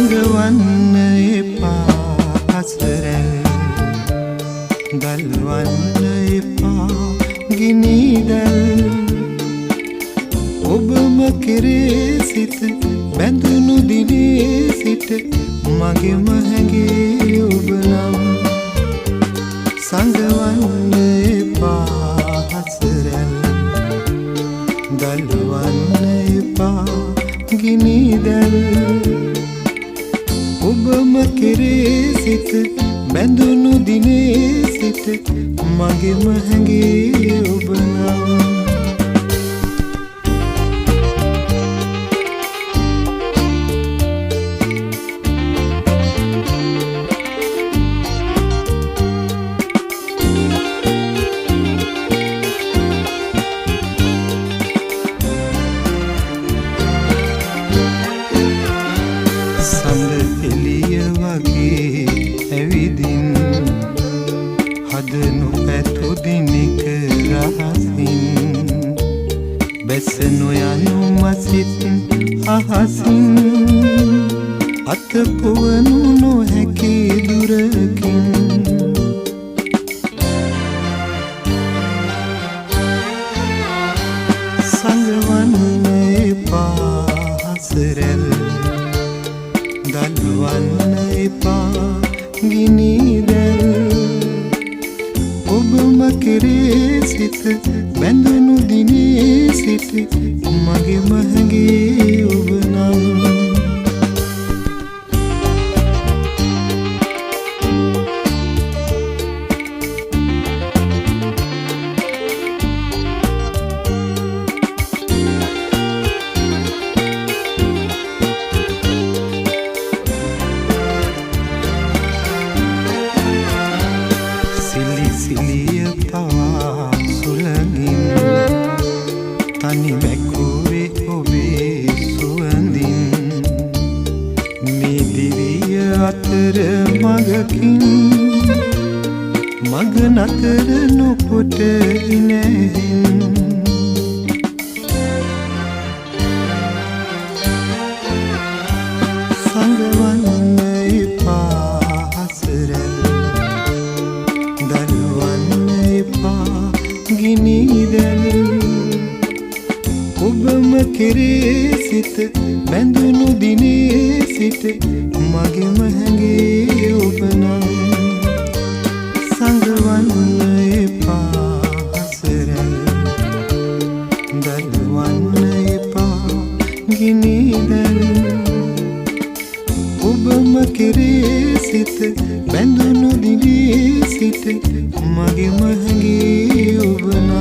සංගවන්න එපා අසරැල් ගල්වන්න එපා ගිනිදැල් ඔබම කෙරේ සිත බැඳුණු දිනේ සිට මගෙම හැඟේ ඔබ නම් සංගවන්න එපා අසරැල් ගල්වන්න එපා ගිනිදැල් ඔබම කෙරේ සිත බැඳුණු දිනේ සිට මගෙම හැඟේ ඔබ නම් හදනු පැතුදිනික රහසින් බැස නොයනු මසිතින් අහසින් අතපුවනු නොහැකි දුරකින් සංගවන්න එපා අසරැල් දල්වන්න එපා ගිනිදැල් ඔබම කෙරේ සිත බැඳුණු දිනේ සිට මගෙම හැඟේ ඔබ නම් සිලිය පවා සුළඟින් තනි වැකුවේ ඔබේ සුවඳින් මේ දිවිය අතර මගකින් මග නතර නොකොට නැහින් සංගවන්න එපා අසරැල් දල්වන්න එපා ගිනිදැල් ඔබම කෙරේ සිත බැඳුණු දිනේ සිට මගෙම හැඟේ ඔබ නම් සංගවන්න එපා අසරැල් දල්වන්න එපා ගිනිදැල් ඔබම කෙරේ සිත බැඳුණු දිනේ සිට මගෙම හැඟේ ඔබ නම්